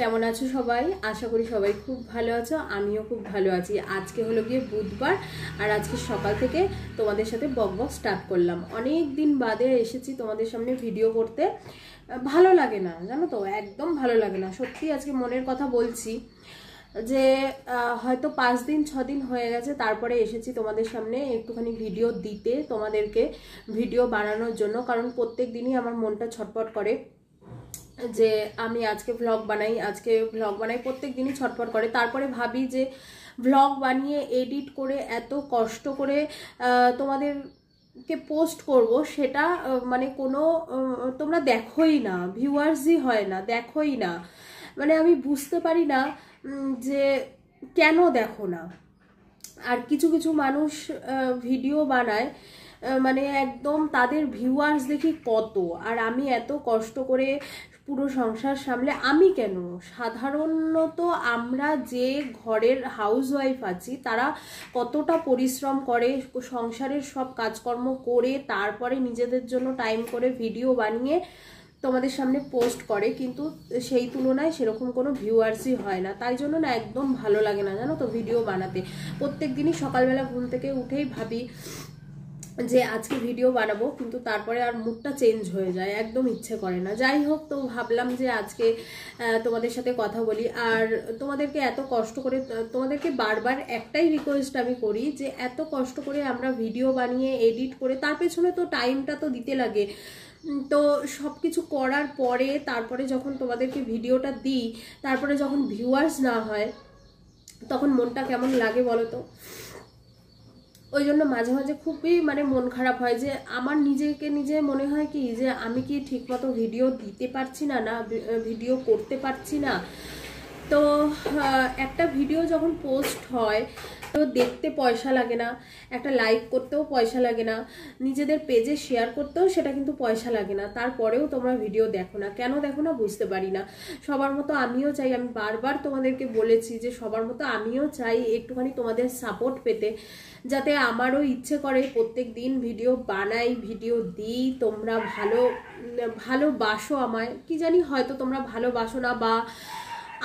কেমন আছো সবাই? আশা করি সবাই খুব ভালো আছো, আমিও খুব ভালো আছি। আজকে হলো গিয়ে বুধবার, আর আজকে সকাল থেকে তোমাদের সাথে বক স্টার্ট করলাম। অনেক দিন বাদে এসেছি তোমাদের সামনে ভিডিও করতে। ভালো লাগে না জানো তো, একদম ভালো লাগে না। সত্যি আজকে মনের কথা বলছি যে হয়তো 5 দিন 6 দিন হয়ে গেছে, তারপরে এসেছি তোমাদের সামনে একটুখানি ভিডিও দিতে, তোমাদেরকে ভিডিও বানানোর জন্য। কারণ প্রত্যেক দিনই আমার মনটা ছটফট করে যে আমি আজকে ভ্লগ বানাই, প্রত্যেক দিনই ছটফট করে। তারপরে ভাবি যে ভ্লগ বানিয়ে এডিট করে এত কষ্ট করে তোমাদেরকে পোস্ট করব, সেটা মানে কোনো তোমরা দেখোই না, ভিউয়ার্সই হয় না, দেখোই না। মানে আমি বুঝতে পারি না যে কেন দেখো না। আর কিছু কিছু মানুষ ভিডিও বানায়, মানে একদম তাদের ভিউয়ার্স দেখি কত, আর আমি এত কষ্ট করে পুরো সংসার সামলে, আমি কেন, সাধারণত আমরা যে ঘরের হাউসওয়াইফ আছি তারা কতটা পরিশ্রম করে, সংসারের সব কাজকর্ম করে তারপরে নিজেদের জন্য টাইম করে ভিডিও বানিয়ে তোমাদের সামনে পোস্ট করে, কিন্তু সেই তুলনায় সেরকম কোনো ভিউয়ার্সই হয় না। তাই জন্য না একদম ভালো লাগে না জানো তো ভিডিও বানাতে। প্রত্যেক দিনই সকালবেলা ঘুম থেকে উঠেই ভাবি যে আজকে ভিডিও বানাবো, কিন্তু তারপরে আর মুডটা চেঞ্জ হয়ে যায়, একদম ইচ্ছে করে না। যাই হোক, তো ভাবলাম যে আজকে তোমাদের সাথে কথা বলি। আর তোমাদেরকে এত কষ্ট করে, তোমাদেরকে বারবার একটাই রিকোয়েস্ট আমি করি যে এত কষ্ট করে আমরা ভিডিও বানিয়ে এডিট করে, তার পেছনে তো টাইমটা তো দিতে লাগে। তো সব কিছু করার পরে তারপরে যখন তোমাদেরকে ভিডিওটা দিই, তারপরে যখন ভিউয়ার্স না হয় তখন মনটা কেমন লাগে বলো তো। ওই জন্য মাঝে মাঝে খুবই মানে মন খারাপ হয় যে আমার নিজেকে নিজে মনে হয় কি যে আমি কি ঠিকমতো ভিডিও দিতে পারছি না, না ভিডিও করতে পারছি না। তো একটা ভিডিও যখন পোস্ট হয় তো দেখতে পয়সা লাগে না, একটা লাইক করতেও পয়সা লাগে না, নিজেদের পেজে শেয়ার করতেও সেটা কিন্তু পয়সা লাগে না। তারপরেও তোমরা ভিডিও দেখো না, কেন দেখো না বুঝতে পারি না। সবার মতো আমিও চাই, আমি বারবার তোমাদেরকে বলেছি যে সবার মতো আমিও চাই একটুখানি তোমাদের সাপোর্ট পেতে, যাতে আমারও ইচ্ছে করে প্রত্যেক দিন ভিডিও বানাই, ভিডিও দিই। তোমরা ভালোবাসো আমায়, কি জানি হয়তো তোমরা ভালোবাসো না, বা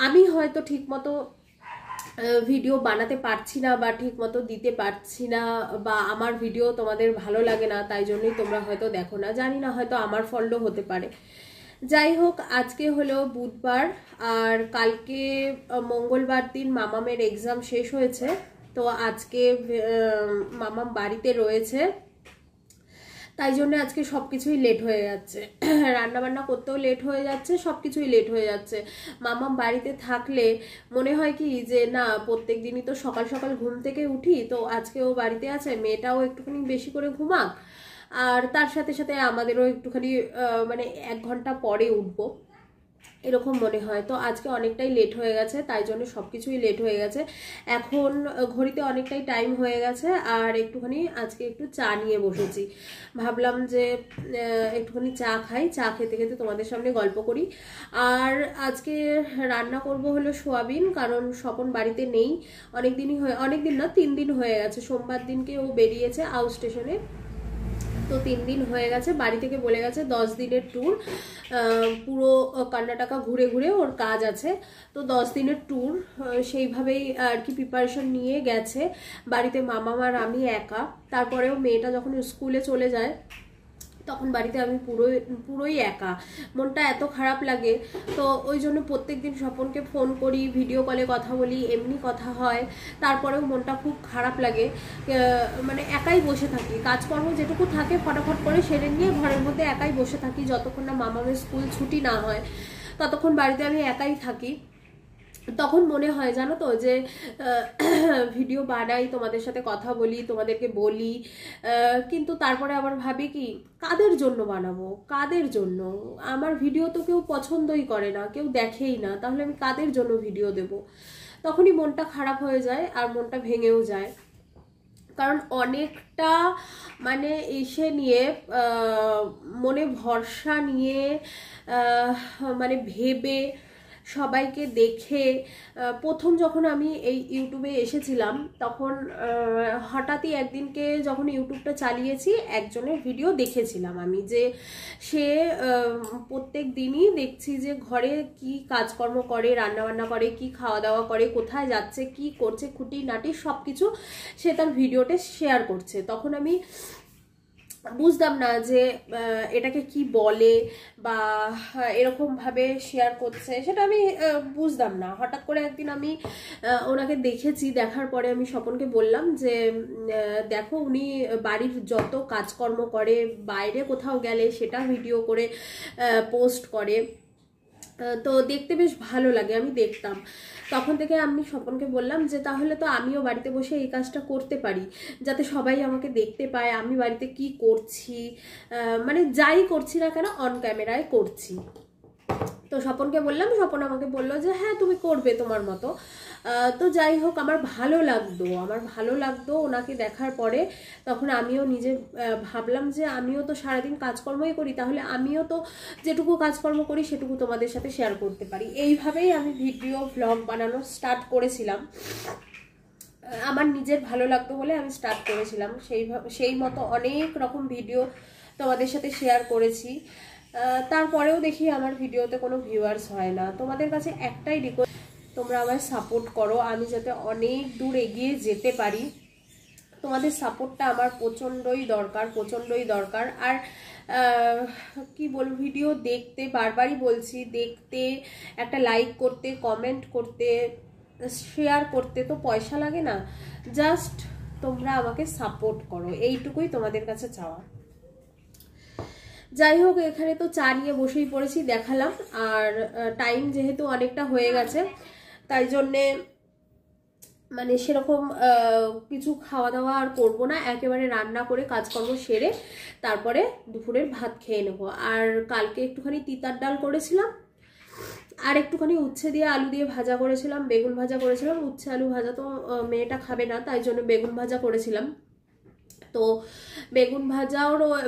আমি হয়তো ঠিকমতো ভিডিও বানাতে পারছি না, বা ঠিক মতো দিতে পারছি না, বা আমার ভিডিও তোমাদের ভালো লাগে না, তাই জন্যই তোমরা হয়তো দেখো না, জানি না, হয়তো আমার ফল্টও হতে পারে। যাই হোক, আজকে হলো বুধবার, আর কালকে মঙ্গলবার দিন মামামের এক্সাম শেষ হয়েছে। তো আজকে মামাম বাড়িতে রয়েছে, তাই জন্য আজকে সব কিছুই লেট হয়ে যাচ্ছে। রান্নাবান্না করতেও লেট হয়ে যাচ্ছে, সব কিছুই লেট হয়ে যাচ্ছে। মামাম বাড়িতে থাকলে মনে হয় কি যে না, প্রত্যেক দিনই তো সকাল সকাল ঘুম থেকে উঠি, তো আজকেও বাড়িতে আছে, মেয়েটাও একটুখানি বেশি করে ঘুমাক, আর তার সাথে সাথে আমাদেরও একটুখানি মানে 1 ঘন্টা পরে উঠবো, এরকম মনে হয়। তো আজকে অনেকটাই লেট হয়ে গেছে, তাই জন্য সব কিছুই লেট হয়ে গেছে। এখন ঘড়িতে অনেকটাই টাইম হয়ে গেছে, আর একটুখানি আজকে একটু চা নিয়ে বসেছি। ভাবলাম যে একটুখানি চা খাই, চা খেতে খেতে তোমাদের সামনে গল্প করি। আর আজকে রান্না করব হলো সোয়াবিন, কারণ স্বপন বাড়িতে নেই, অনেক দিন না 3 দিন হয়ে গেছে। সোমবার দিনকে ও বেরিয়েছে আউট স্টেশনে, তো 3 দিন হয়ে গেছে। বাড়ি থেকে বলে গেছে 10 দিনের ট্যুর, পুরো কর্ণাটকা ঘুরে ঘুরে ওর কাজ আছে। তো 10 দিনের ট্যুর, সেইভাবেই আর কি প্রিপারেশন নিয়ে গেছে। বাড়িতে মামা আর আমি একা। তারপরেও মেয়েটা যখন স্কুলে চলে যায় তখন বাড়িতে আমি পুরোই একা, মনটা এত খারাপ লাগে। তো ওই জন্য প্রত্যেক দিন স্বপনকে ফোন করি, ভিডিও কলে কথা বলি, এমনি কথা হয়, তারপরেও মনটা খুব খারাপ লাগে। মানে একাই বসে থাকি, কাজকর্ম যেটুকু থাকে ফটাফট করে সেরে নিয়ে ঘরের মধ্যে একাই বসে থাকি, যতক্ষণ না মামামের স্কুল ছুটি না হয় ততক্ষণ বাড়িতে আমি একাই থাকি। তখন মনে হয় জানো তো যে ভিডিও বানাই, তোমাদের সাথে কথা বলি, তোমাদেরকে বলি, কিন্তু তারপরে আবার ভাবি কি কাদের জন্য বানাবো, কাদের জন্য? আমার ভিডিও তো কেউ পছন্দই করে না, কেউ দেখেই না, তাহলে আমি কাদের জন্য ভিডিও দেব? তখনই মনটা খারাপ হয়ে যায়, আর মনটা ভেঙেও যায়। কারণ অনেকটা মানে এসে নিয়ে মনে ভরসা নিয়ে মানে ভেবে সবাইকে দেখে প্রথম যখন আমি এই ইউটিউবে এসেছিলাম তখন হঠাৎই একদিনকে যখন ইউটিউবটা চালিয়েছি একজনের ভিডিও দেখেছিলাম আমি, যে সে প্রত্যেক দিনই দেখছি যে ঘরে কি কাজকর্ম করে, রান্নাবান্না করে, কি খাওয়া দাওয়া করে, কোথায় যাচ্ছে, কি করছে, খুঁটিনাটি সব কিছু সে তার ভিডিওতে শেয়ার করছে। তখন আমি বুঝতাম না যে এটাকে কি বলে বা এরকমভাবে শেয়ার করছে, সেটা আমি বুঝতাম না। হঠাৎ করে একদিন আমি ওনাকে দেখেছি, দেখার পরে আমি স্বপনকে বললাম যে দেখো উনি বাড়ির যত কাজকর্ম করে, বাইরে কোথাও গেলে সেটা ভিডিও করে পোস্ট করে, তো দেখতে বেশ ভালো লাগে, আমি দেখতাম। তখন থেকে আমি স্বপনকে বললাম যে তাহলে তো আমিও বাড়িতে বসে এই কাজটা করতে পারি, যাতে সবাই আমাকে দেখতে পায় আমি বাড়িতে কি করছি, মানে যাই করছি না কেন অন ক্যামেরায় করছি। তো স্বপনকে বললাম, স্বপন আমাকে বললো যে হ্যাঁ তুমি করবে তোমার মতো। তো যাই হোক, আমার ভালো লাগতো ওনাকে দেখার পরে। তখন আমিও নিজে ভাবলাম যে আমিও তো সারাদিন কাজকর্মই করি, তাহলে আমিও তো যেটুকু কাজকর্ম করি সেটুকু তোমাদের সাথে শেয়ার করতে পারি। এইভাবেই আমি ভিডিও ভ্লগ বানানো স্টার্ট করেছিলাম, আমার নিজের ভালো লাগতো বলে আমি স্টার্ট করেছিলাম। সেই মতো অনেক রকম ভিডিও তোমাদের সাথে শেয়ার করেছি, তারপরেও দেখি আমার ভিডিওতে কোনো ভিউয়ার্স হয় না। তোমাদের কাছে একটাই রিকোয়েস্ট, তোমরা আমায় সাপোর্ট করো, আমি যাতে অনেক দূর এগিয়ে যেতে পারি। তোমাদের সাপোর্টটা আমার প্রচণ্ডই দরকার। আর কি বলবো, ভিডিও দেখতে, বারবারই বলছি, দেখতে, একটা লাইক করতে, কমেন্ট করতে, শেয়ার করতে তো পয়সা লাগে না, জাস্ট তোমরা আমাকে সাপোর্ট করো, এইটুকুই তোমাদের কাছে চাওয়া। যাই হোক, এখানে তো চা নিয়ে বসেই পড়েছি, দেখালাম। আর টাইম যেহেতু অনেকটা হয়ে গেছে, তাই জন্যে মানে সেরকম কিছু খাওয়া দাওয়া আর করবো না, একেবারে রান্না করে কাজকর্ম সেরে তারপরে দুপুরের ভাত খেয়ে নেবো। আর কালকে একটুখানি তিতার ডাল করেছিলাম, আর একটুখানি উচ্ছে দিয়ে আলু দিয়ে ভাজা করেছিলাম, বেগুন ভাজা করেছিলাম। উচ্ছে আলু ভাজা তো মেয়েটা খাবে না, তাই জন্য বেগুন ভাজা করেছিলাম। তো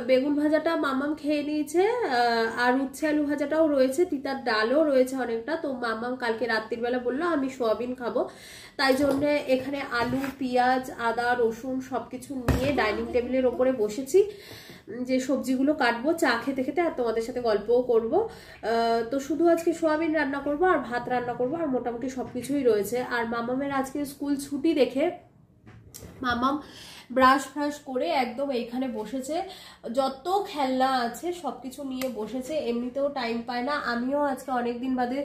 বেগুন ভাজাটা মামাম খেয়ে নিয়েছে, আর উচ্ছে আলু ভাজাটাও রয়েছে, তিতার ডালও রয়েছে অনেকটা। তো মামাম কালকে রাত্রির বেলা বললো আমি সোয়াবিন খাবো, তাই জন্য এখানে আলু, পেঁয়াজ, আদা, রসুন সবকিছু নিয়ে ডাইনিং টেবিলের ওপরে বসেছি, যে সবজিগুলো কাটবো চা খেতে খেতে, আর তোমাদের সাথে গল্পও করব। তো শুধু আজকে সোয়াবিন রান্না করব আর ভাত রান্না করব, আর মোটামুটি সবকিছুই রয়েছে। আর মামামের আজকে স্কুল ছুটি দেখে মামাম ব্রাশ ফ্রাশ করে একদম এইখানে বসেছে, যত খেলনা আছে সবকিছু নিয়ে বসেছে। এমনিতেও টাইম পায় না, আমিও আজকে অনেকদিন বাদে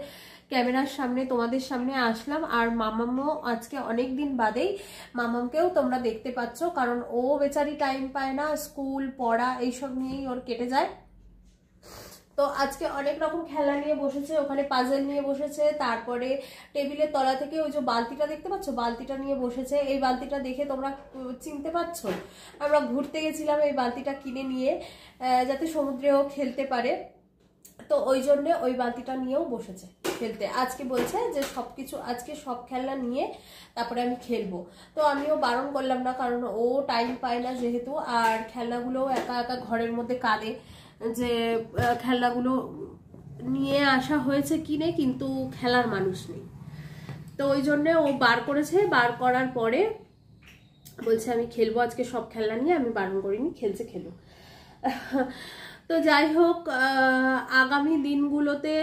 ক্যামেরার সামনে তোমাদের সামনে আসলাম, আর মামামও আজকে অনেকদিন বাদেই, মামামকেও তোমরা দেখতে পাচ্ছ, কারণ ও বেচারি টাইম পায় না, স্কুল পড়া এইসব নিয়েই ওর কেটে যায়। তো আজকে অনেক রকম খেলনা নিয়ে বসেছে, ওখানে পাজল নিয়ে বসেছে, তারপরে টেবিলের তলা থেকে ওই যে বালতিটা দেখতে পাচ্ছ, বালতিটা নিয়ে বসেছে। এই বালতিটা দেখে তোমরা চিনতে পারছো, আমরা ঘুরতে গেছিলাম এই বালতিটা কিনে নিয়ে, যাতে সমুদ্রেও খেলতে পারে, তো ওই জন্য ওই বালতিটা নিয়েও বসেছে খেলতে। আজকে বলছে যে সবকিছু আজকে সব খেলনা নিয়ে তারপরে আমি খেলবো। তো আমিও বারণ করলাম না, কারণ ও টাইম পায় না যেহেতু, আর খেলনাগুলোও একা একা ঘরের মধ্যে কাঁদে, যে খেলনাগুলো নিয়ে আসা হয়েছে কিনে, কিন্তু খেলার মানুষ নেই। তো ওই জন্য ও বার করেছে, বার করার পরে বলছে আমি খেলবো আজকে সব খেলনা নিয়ে, আমি বারণ করিনি, খেলছে খেলো। তো যাই হোক, আগামী দিনগুলোতে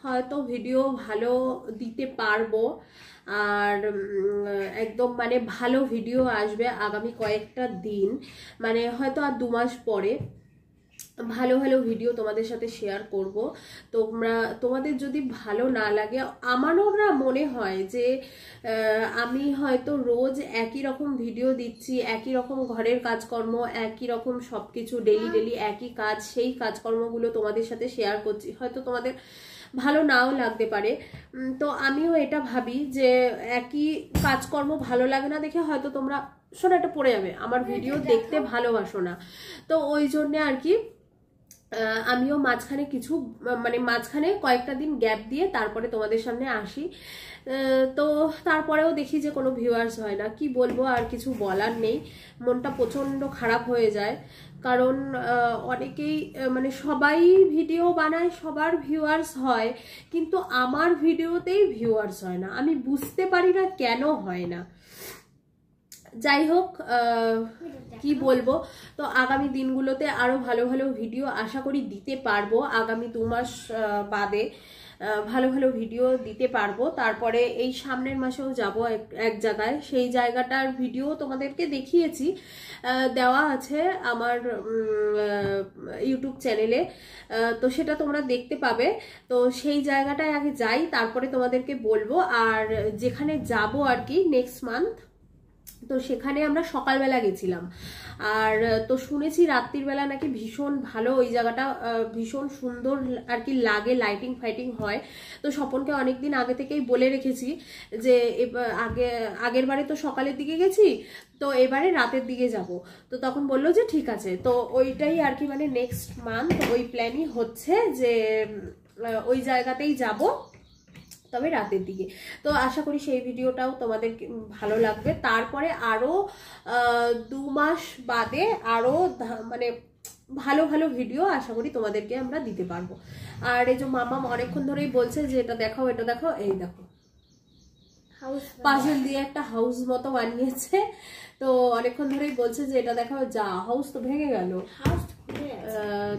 হয়তো ভিডিও ভালো দিতে পারবো, আর একদম মানে ভালো ভিডিও আসবে আগামী কয়েকটা দিন, মানে হয়তো আর 2 মাস পরে ভালো ভালো ভিডিও তোমাদের সাথে শেয়ার করব। তোমাদের যদি ভালো না লাগে, আমারও না মনে হয় যে আমি হয়তো রোজ একই রকম ভিডিও দিচ্ছি, একই রকম ঘরের কাজকর্ম, একই রকম সবকিছু ডেলি একই কাজ, সেই কাজকর্মগুলো তোমাদের সাথে শেয়ার করছি, হয়তো তোমাদের ভালো নাও লাগতে পারে। তো আমিও এটা ভাবি যে একই কাজকর্ম ভালো লাগে না দেখে হয়তো তোমরা শোনো এটা পড়ে যাবে, আমার ভিডিও দেখতে ভালোবাসো না, তো ওই জন্য আর কি আমিও মাঝখানে কিছু মানে মাঝখানে কয়েকটা দিন গ্যাপ দিয়ে তারপরে তোমাদের সামনে আসি। তো তারপরেও দেখি যে কোনো ভিউয়ার্স হয় না। কি বলবো, আর কিছু বলার নেই, মনটা প্রচণ্ড খারাপ হয়ে যায়। কারণ অনেকেই মানে সবাই ভিডিও বানায়, সবার ভিউয়ার্স হয়, কিন্তু আমার ভিডিওতেই ভিউয়ার্স হয় না। আমি বুঝতে পারি না কেন হয় না। যাই হোক, কি বলবো, তো আগামী দিনগুলোতে আরো ভালো ভালো ভিডিও আশা করি দিতে পারবো। আগামী 2 মাস বাদে ভালো ভালো ভিডিও দিতে পারবো। তারপরে এই সামনের মাসেও যাব এক জায়গায়, সেই জায়গাটার ভিডিও তোমাদেরকে দেখিয়েছি, দেওয়া আছে আমার ইউটিউব চ্যানেলে, তো সেটা তোমরা দেখতে পাবে। তো সেই জায়গাটায় আগে যাই, তারপরে তোমাদেরকে বলবো। আর যেখানে যাব আর কি নেক্সট মান্থ, তো সেখানে আমরা সকালবেলা গেছিলাম। আর তো শুনেছি রাত্রির বেলা নাকি ভীষণ ভালো, ওই জায়গাটা ভীষণ সুন্দর আর কি লাগে, লাইটিং ফাইটিং হয়। তো স্বপনকে অনেকদিন আগে থেকেই বলে রেখেছি যে আগের বারে তো সকালের দিকে গেছি, তো এবারে রাতের দিকে যাব। তো তখন বললো যে ঠিক আছে। তো ওইটাই আর কি, মানে নেক্সট মান্থ ওই প্ল্যানই হচ্ছে যে ওই জায়গাতেই যাব, তবে রাতের দিকে। তো আশা করি সেই ভিডিওটাও তোমাদের ভালো লাগবে। তারপরে আরো 2 মাস বাদে আরো মানে ভালো ভালো ভিডিও আশা করি তোমাদেরকে আমরা দিতে পারবো। আর এই যে মামাম অনেকক্ষণ ধরেই বলছে যে এটা দেখাও এটা দেখাও, এই দেখো পাজল দিয়ে একটা হাউস মতো বানিয়েছে। তো অনেকক্ষণ ধরেই বলছে যে এটা দেখাও, যা হাউস তো ভেঙে গেল।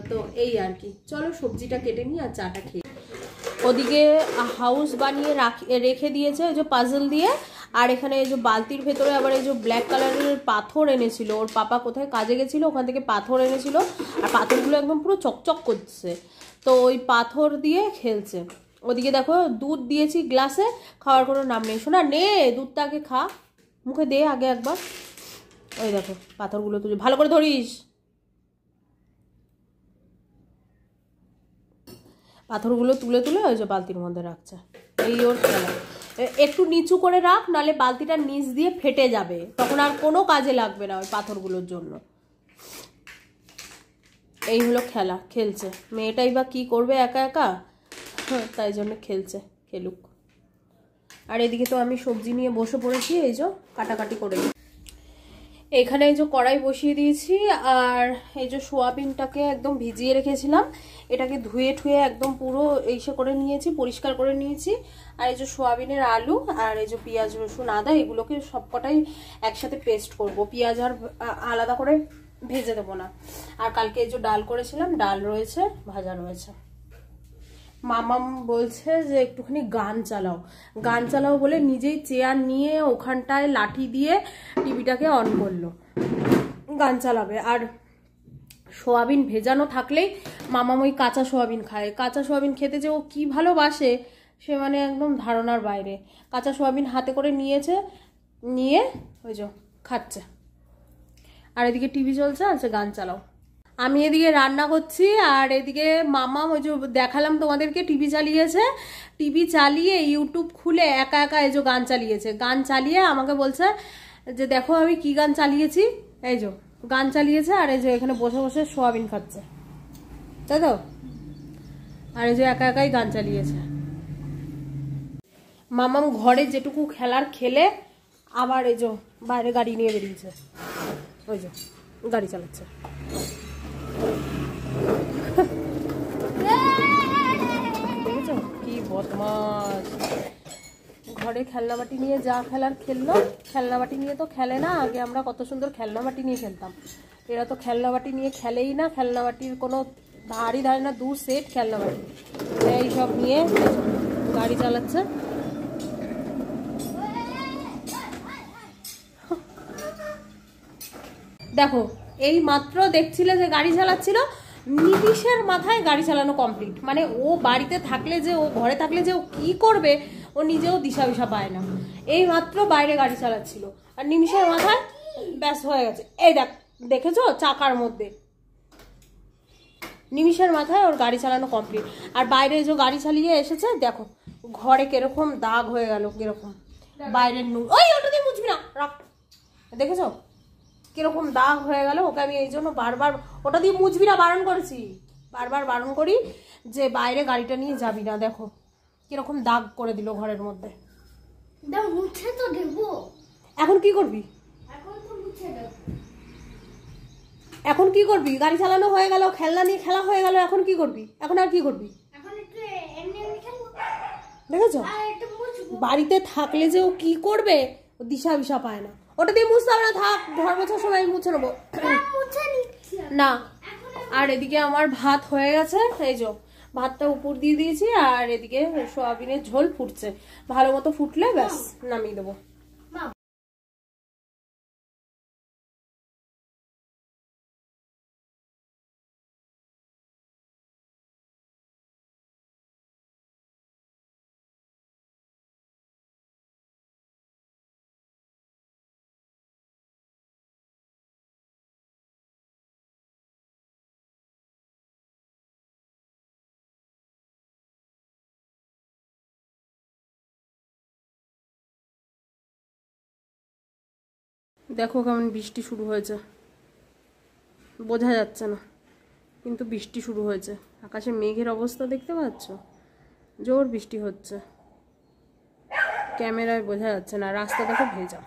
তো এই আর কি, চলো সবজিটা কেটে নিই আর চাটা খেয়ে। ওদিকে হাউস বানিয়ে রেখে দিয়েছে ওই যে পাজল দিয়ে। আর এখানে এই যে বালতির ভেতরে আবার এই যে ব্ল্যাক কালারের পাথর এনেছিল, ওর পাপা কোথায় কাজে গেছিল, ওখান থেকে পাথর এনেছিল। আর পাথরগুলো একদম পুরো চকচক করছে, তো ওই পাথর দিয়ে খেলছে। ওদিকে দেখো দুধ দিয়েছি গ্লাসে, খাওয়ার কোনো নাম নেই। শোনা নে, দুধটা আগে খা, মুখে দে আগে একবার। ওই দেখো পাথরগুলো তুলে ভালো করে ধরিস, পাথরগুলো তুলে তুলে ওই যে বালতির মধ্যে রাখছে। এই ওর খেলা। একটু নিচু করে রাখ, নালে বালতিটার নিচ দিয়ে ফেটে যাবে, তখন আর কোনো কাজে লাগবে না ওই পাথরগুলোর জন্য। এই হলো খেলা, খেলছে। মেয়েটাই বা কি করবে একা একা, তাই জন্য খেলছে, খেলুক। আর এদিকে তো আমি সবজি নিয়ে বসে পড়েছি, এই যে কাটাকাটি করে। এখানে এই যে কড়াই বসিয়ে দিয়েছি, আর এই যে সোয়াবিনটাকে একদম ভিজিয়ে রেখেছিলাম, এটাকে ধুয়ে ঠুয়ে একদম পুরো এইসে করে নিয়েছি, পরিষ্কার করে নিয়েছি। আর এই যে সোয়াবিনের আলু আর এই যে পেঁয়াজ রসুন আদা, এগুলোকে সবকটাই একসাথে পেস্ট করব। পেঁয়াজ আর আলাদা করে ভেজে দেবো না। আর কালকে এই যে ডাল করেছিলাম, ডাল রয়েছে, ভাজা রয়েছে। মামাম বলছে যে একটুখানি গান চালাও, গান চালাও বলে নিজেই চেয়ার নিয়ে ওখানটায় লাঠি দিয়ে টিভিটাকে অন করলো, গান চালাবে। আর সোয়াবিন ভেজানো থাকলেই মামাম ওই কাঁচা সোয়াবিন খায়। কাঁচা সোয়াবিন খেতে যে ও কি ভালোবাসে সে মানে একদম ধারণার বাইরে। কাঁচা সোয়াবিন হাতে করে নিয়েছে, নিয়ে ওই যে খাচ্ছে। আর এদিকে টিভি চলছে, আছে গান চালাও। আমি এদিকে রান্না করছি, আর এদিকে মামা ওই যে দেখালাম তোমাদেরকে টিভি চালিয়েছে, টিভি চালিয়ে ইউটিউব খুলে একা একা এই যে গান চালিয়েছে। গান চালিয়ে আমাকে বলছে যে দেখো আমি কি গান চালিয়েছি, এই যে গান চালিয়েছে। আর এই যে এখানে বসে বসে সোয়াবিন খাচ্ছে, তাই তো। আর এই যে একা একাই গান চালিয়েছে। মামাম ঘরে যেটুকু খেলার খেলে আবার এই যে বাইরে গাড়ি নিয়ে বেরিয়েছে, ওই যে গাড়ি চালাচ্ছে। দেখেছো কি বদমাস, ঘরে খেলনাবাটি নিয়ে যা খেলার খেললো। খেলনাবাটি নিয়ে তো খেলে না, আগে আমরা কত সুন্দর খেলনাবাটি নিয়ে খেলতাম। এরা তো খেলনাবাটি নিয়ে খেলেই না, খেলনাবাটির কোনো ধারই ধারে না, 2 সেট খেলনাবাটি এই সব নিয়ে গাড়ি চালাচ্ছে। দেখো এই মাত্র দেখছিলে যে গাড়ি চালাচ্ছিল, নিমিষের মাথায় গাড়ি চালানো কমপ্লিট। মানে ও বাড়িতে থাকলে যে, ও ঘরে থাকলে যে ও কি করবে ও নিজেও দিশা বিশা পায় না। এই মাত্র বাইরে গাড়ি চালাচ্ছিল আর নিমিষের মাথায় ব্যাস হয়ে গেছে। এই দেখেছো চাকার মধ্যে, নিমিষের মাথায় ওর গাড়ি চালানো কমপ্লিট। আর বাইরে যে গাড়ি চালিয়ে এসেছে দেখো ঘরে কিরকম দাগ হয়ে গেল, কিরকম বাইরের নুন, ওই ওটা দিয়ে মুছবি না, রাখ। দেখেছো কিরকম দাগ হয়ে গেল, ওকে আমি এই জন্য বারবার ওটা দিয়ে মুছবি না বারণ করেছি, বারবার বারণ করি যে বাইরে গাড়িটা নিয়ে যাবি না। দেখো কিরকম দাগ করে দিল ঘরের মধ্যে। মুছে তো দেবো। এখন কি করবি? এখন তো মুছে দেবো। এখন কি করবি? গাড়ি চালানো হয়ে গেল, খেলনা নিয়ে খেলা হয়ে গেল, এখন কি করবি? এখন আর কি করবি? এখন একটু এমনি এমনি খেলবো। দেখেছো আর একটু মুছবো। বাড়িতে থাকলে যে ও কি করবে ও দিশা বিশা পায় না। ওটা দিয়ে মুছতে হবে না, থাক, ঘর মোছার সময় মুছে নেবো। মুছে নিচ্ছি না। আর এদিকে আমার ভাত হয়ে গেছে, এই যে ভাতটা উপর দিয়ে দিয়েছি, আর এদিকে সোয়াবিনের ঝোল ফুটছে। ভালো মতো ফুটলে ব্যাস নামিয়ে দেবো। দেখো কেমন বৃষ্টি শুরু হয়েছে, বোঝা যাচ্ছে না কিন্তু বৃষ্টি শুরু হয়েছে। আকাশে মেঘের অবস্থা দেখতে পাচ্ছ, জোর বৃষ্টি হচ্ছে। ক্যামেরায় বোঝা যাচ্ছে না, রাস্তা দেখো ভেজা।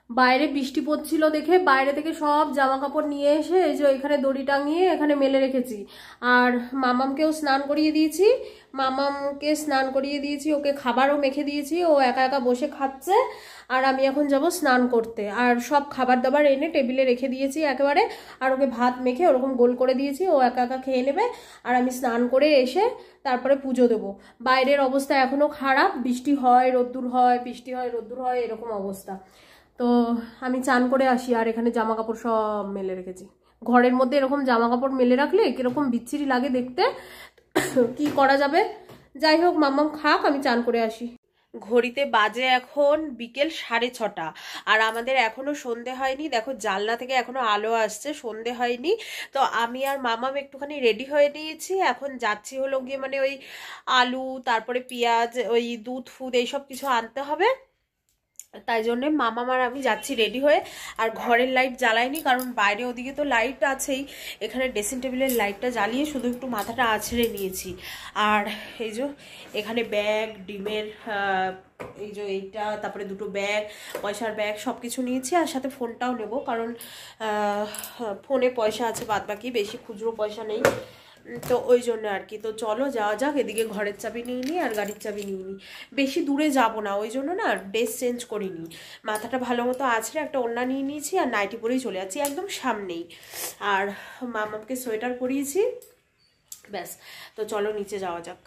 বাইরে বৃষ্টি পড়ছিল দেখে বাইরে থেকে সব জামা কাপড় নিয়ে এসে এই যে এখানে দড়ি টাঙিয়ে এখানে মেলে রেখেছি। আর মামামকেও স্নান করিয়ে দিয়েছি, ওকে খাবারও মেখে দিয়েছি, ও একা একা বসে খাচ্ছে। আর আমি এখন যাব স্নান করতে, আর সব খাবার দাবার এনে টেবিলে রেখে দিয়েছি একেবারে। আর ওকে ভাত মেখে ওরকম গোল করে দিয়েছি, ও একা একা খেয়ে নেবে। আর আমি স্নান করে এসে তারপরে পুজো দেবো। বাইরের অবস্থা এখনো খারাপ, বৃষ্টি হয় রোদ্দুর হয়, বৃষ্টি হয় রোদ্দুর হয়, এরকম অবস্থা। তো আমি চান করে আসি। আর এখানে জামা কাপড় সব মেলে রেখেছি। ঘরের মধ্যে এরকম জামা কাপড় মেলে রাখলে কিরকম বিচ্ছিরি লাগে দেখতে, কি করা যাবে। যাই হোক, মাম্মাম খাক, আমি চান করে আসি। ঘড়িতে বাজে এখন বিকেল 6:30, আর আমাদের এখনো সন্ধে হয়নি। দেখো জানলা থেকে এখনো আলো আসছে, সন্ধে হয়নি। তো আমি আর মামাম একটুখানি রেডি হয়ে নিয়েছি, এখন যাচ্ছি হলো গিয়ে মানে ওই আলু, তারপরে পেঁয়াজ, ওই দুধ ফুদ এইসব কিছু আনতে হবে। তাই জন্যে মামাম আর আমি যাচ্ছি রেডি হয়ে। আর ঘরের লাইট জ্বালাইনি, কারণ বাইরে ওদিকে তো লাইট আছেই, এখানে ড্রেসিং টেবিলের লাইটটা জ্বালিয়ে শুধু একটু মাথাটা আছড়ে নিয়েছি। আর এই যে এখানে ব্যাগ, ডিমের এই যে এইটা, তারপরে দুটো ব্যাগ, পয়সার ব্যাগ, সব কিছু নিয়েছি। আর সাথে ফোনটাও নেব, কারণ ফোনে পয়সা আছে বাদবাকি, বেশি খুচরো পয়সা নেই। তো ওই জন্য আর কি। তো চলো যাওয়া যাক। এদিকে ঘরের চাবি নিয়ে নিই আর গাড়ির চাবি নিয়ে নিই। বেশি দূরে যাব না, ওই জন্য না ড্রেস চেঞ্জ করিনি। মাথাটা ভালো মতো আছড়ে একটা ওড়না নিয়ে নিয়েছি, আর নাইটি পরেই চলে যাচ্ছি, একদম সামনেই। আর মামাকে সোয়েটার পরিয়েছি, ব্যাস। তো চলো নিচে যাওয়া যাক।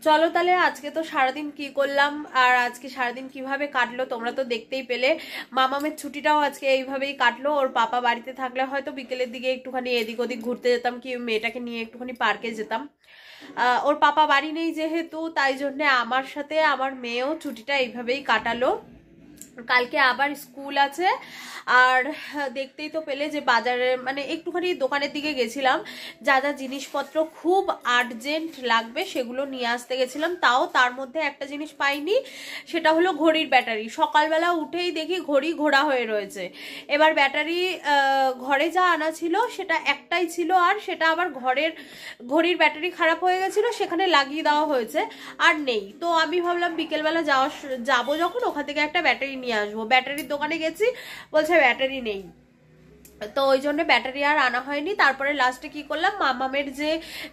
চলো তাহলে আজকে তো সারাদিন কি করলাম আর আজকে সারাদিন কিভাবে কাটলো তোমরা তো দেখতেই পেলে। মামামের ছুটিটাও আজকে এইভাবেই কাটলো। ওর পাপা বাড়িতে থাকলে হয়তো বিকেলের দিকে একটুখানি এদিক ওদিক ঘুরতে যেতাম, কি মেয়েটাকে নিয়ে একটুখানি পার্কে যেতাম। ওর পাপা বাড়ি নেই যেহেতু, তাই জন্যে আমার সাথে আমার মেয়েও ছুটিটা এইভাবেই কাটালো। কালকে আবার স্কুল আছে। আর দেখতেই তো পেলে যে বাজারে মানে একটুখানি দোকানের দিকে গেছিলাম, যা যা জিনিসপত্র খুব আর্জেন্ট লাগবে সেগুলো নিয়ে আসতে গেছিলাম। তাও তার মধ্যে একটা জিনিস পাইনি, সেটা হলো ঘড়ির ব্যাটারি। সকালবেলা উঠেই দেখি ঘড়ি ঘোরা হয়ে রয়েছে। এবার ব্যাটারি ঘরে যা আনা ছিল সেটা একটাই ছিল, আর সেটা আবার ঘড়ির ব্যাটারি খারাপ হয়ে গেছিলো, সেখানে লাগিয়ে দেওয়া হয়েছে, আর নেই। তো আমি ভাবলাম বিকেলবেলা যাবো যখন ওখান থেকে একটা ব্যাটারি নিয়ে আসবো। ব্যাটারির দোকানে গেছি, বলছে ব্যাটারি নেই। তো ওই জন্য ব্যাটারি আর আনা হয়নি। তারপরে লাস্টে কি করলাম, মামামের যে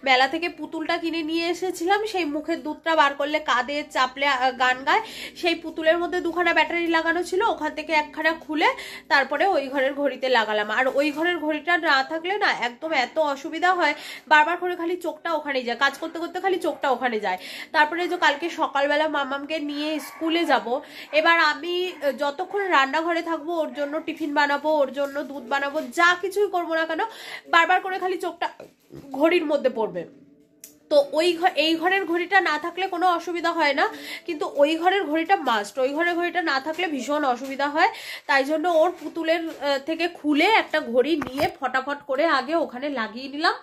মেলা থেকে পুতুলটা কিনে নিয়ে এসেছিলাম, সেই মুখের দুধটা বার করলে কাঁদে চাপলে গান গায়, সেই পুতুলের মধ্যে দুখানা ব্যাটারি লাগানো ছিল, ওখান থেকে একখানা খুলে তারপরে ওই ঘরের ঘড়িতে লাগালাম। আর ওই ঘরের ঘড়িটা না থাকলে না একদম এত অসুবিধা হয়, বারবার করে খালি চোখটা ওখানেই যায়, কাজ করতে করতে খালি চোখটা ওখানে যায়। তারপরে যে কালকে সকালবেলা মামামকে নিয়ে স্কুলে যাব, এবার আমি যতক্ষণ রান্নাঘরে থাকবো ওর জন্য টিফিন বানাবো, ওর জন্য দুধ বানাবো, যা কিছুই করবো না কেন বারবার করে খালি চোখটা ঘড়ির মধ্যে পড়বে। তো এই ঘরের ঘড়িটা না থাকলে কোনো অসুবিধা হয় না, কিন্তু ওই ঘরের ঘড়িটা মাস্ট। ওই ঘরের ঘড়িটা না থাকলে ভীষণ অসুবিধা হয়। তাই জন্য ওর পুতুলের থেকে খুলে একটা ঘড়ি নিয়ে ফটাফট করে আগে ওখানে লাগিয়ে নিলাম।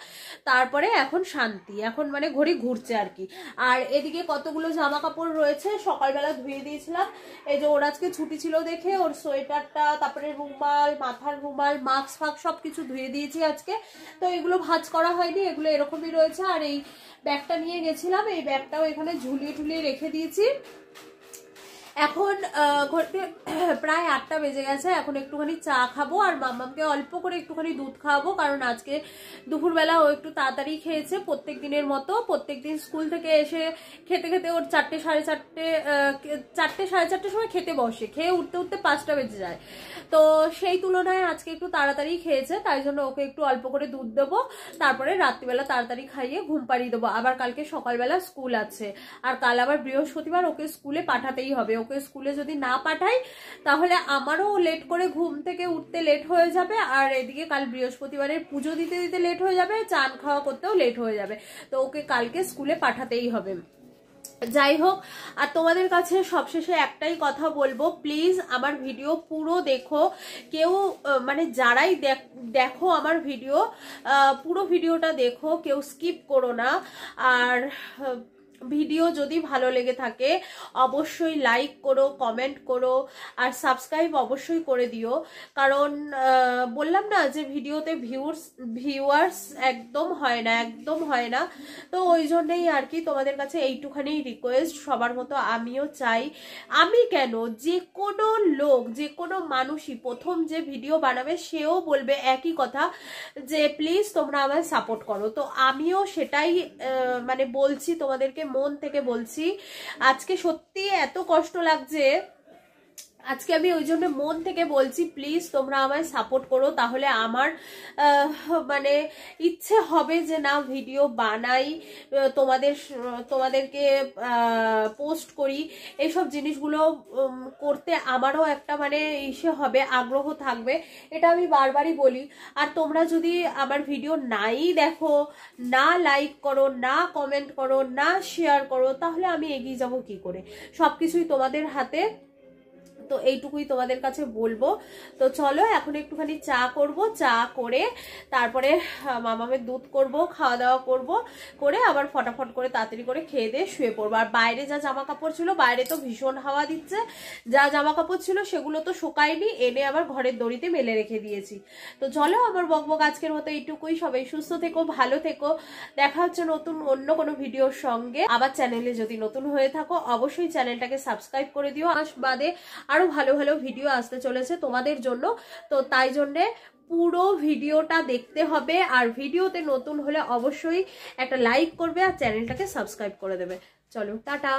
তারপরে এখন শান্তি, এখন মানে ঘড়ি ঘুরছে আর কি। আর এদিকে কতগুলো জামা কাপড় রয়েছে, সকালবেলা ধুয়ে দিয়েছিলাম। এই যে ওর আজকে ছুটি ছিল দেখে ওর সোয়েটারটা, তারপরে রুমাল, মাথার রুমাল, মাস্ক ফাক সব কিছু ধুয়ে দিয়েছি আজকে। তো এগুলো ভাঁজ করা হয়নি, এগুলো এরকমই রয়েছে। আর এই ব্যাগটা নিয়ে গেছিলাম, এই ব্যাগটাও এখানে ঝুলিয়ে টুলিয়ে রেখে দিয়েছি। এখন ঘড়িতে প্রায় 8টা বেজে গেছে। এখন একটুখানি চা খাবো আর মাম্মামকে অল্প করে একটুখানি দুধ খাওয়াবো, কারণ আজকে দুপুরবেলা ও একটু তাড়াতাড়ি খেয়েছে প্রত্যেক দিনের মতো। প্রত্যেক দিন স্কুল থেকে এসে খেতে খেতে ওর 4টে সাড়ে 4টের সময় খেতে বসে, খেয়ে উঠতে উঠতে 5টা বেজে যায়। তো সেই তুলনায় আজকে একটু তাড়াতাড়ি খেয়েছে, তাই জন্য ওকে একটু অল্প করে দুধ দেবো, তারপরে রাত্রিবেলা তাড়াতাড়ি খাইয়ে ঘুম পাড়িয়ে দেবো। আবার কালকে সকালবেলা স্কুল আছে, আর কাল আবার বৃহস্পতিবার, ওকে স্কুলে পাঠাতেই হবে। ওকে স্কুলে যদি না পাঠাই তাহলে আমারও লেট করে ঘুম থেকে উঠতে লেট হয়ে যাবে, আর এদিকে কাল বৃহস্পতিবারের পুজো দিতে দিতে লেট হয়ে যাবে, চান খাওয়া করতেও লেট হয়ে যাবে। তো ওকে কালকে স্কুলে পাঠাতেই হবে। যাই হোক, আর তোমাদের কাছে সবশেষে একটাই কথা বলবো, প্লিজ আমার ভিডিও পুরো দেখো। কেউ মানে যারাই দেখো আমার ভিডিও, পুরো ভিডিওটা দেখো, কেউ স্কিপ করো না। আর ভিডিও যদি ভালো লেগে থাকে অবশ্যই লাইক করো, কমেন্ট করো, আর সাবস্ক্রাইব অবশ্যই করে দিও। কারণ বললাম না যে ভিডিওতে ভিউয়ার্স একদম হয় না, একদম হয় না। তো ওই জন্যেই আর কি তোমাদের কাছে এইটুখানি রিকোয়েস্ট। সবার মতো আমিও চাই, আমি কেন, যে কোনো লোক, যে কোনো মানুষই প্রথম যে ভিডিও বানাবে সেও বলবে একই কথা, যে প্লিজ তোমরা আমায় সাপোর্ট করো। তো আমিও সেটাই মানে বলছি তোমাদেরকে, মন থেকে বলছি। আজকে সত্যি এত কষ্ট লাগছে, আজকে আমি ওই জন্য মন থেকে বলছি, প্লিজ তোমরা আমায় সাপোর্ট করো। তাহলে আমার মানে ইচ্ছে হবে যে না ভিডিও বানাই, তোমাদেরকে পোস্ট করি, এইসব জিনিসগুলো করতে আমারও একটা মানে ইসে হবে, আগ্রহ থাকবে। এটা আমি বারবারই বলি। আর তোমরা যদি আমার ভিডিও নাই দেখো, না লাইক করো, না কমেন্ট করো, না শেয়ার করো, তাহলে আমি এগিয়ে যাব কি করে? সবকিছুই তোমাদের হাতে। তো এইটুকুই তোমাদের কাছে বলবো। তো চলো এখন একটুখানি চা করব, চা করে তারপরে মামামের দুধ করব, খাওয়া দাওয়া করব, করে আবার ফটাফট করে তাড়াতাড়ি করে খেয়ে দিয়ে শুয়ে পড়বো। আর বাইরে যা জামা কাপড় ছিল, বাইরে তো ভীষণ হাওয়া দিচ্ছে, যা জামা কাপড় ছিল সেগুলো তো শুকায়নি, এনে আবার ঘরের দড়িতে মেলে রেখে দিয়েছি। তো চলো আমার বকবক আজকের মতো এইটুকুই। সবাই সুস্থ থেকো, ভালো থেকো। দেখা হচ্ছে নতুন অন্য কোনো ভিডিওর সঙ্গে। আবার চ্যানেলে যদি নতুন হয়ে থাকো অবশ্যই চ্যানেলটাকে সাবস্ক্রাইব করে দিও। মাস বাদে আরো ভালো ভালো ভিডিও আসতে চলেছে তোমাদের জন্য। তো তাই জন্যে পুরো ভিডিওটা দেখতে হবে। আর ভিডিওতে নতুন হলে অবশ্যই একটা লাইক করবে আর চ্যানেলটাকে সাবস্ক্রাইব করে দেবে। চলো টাটা।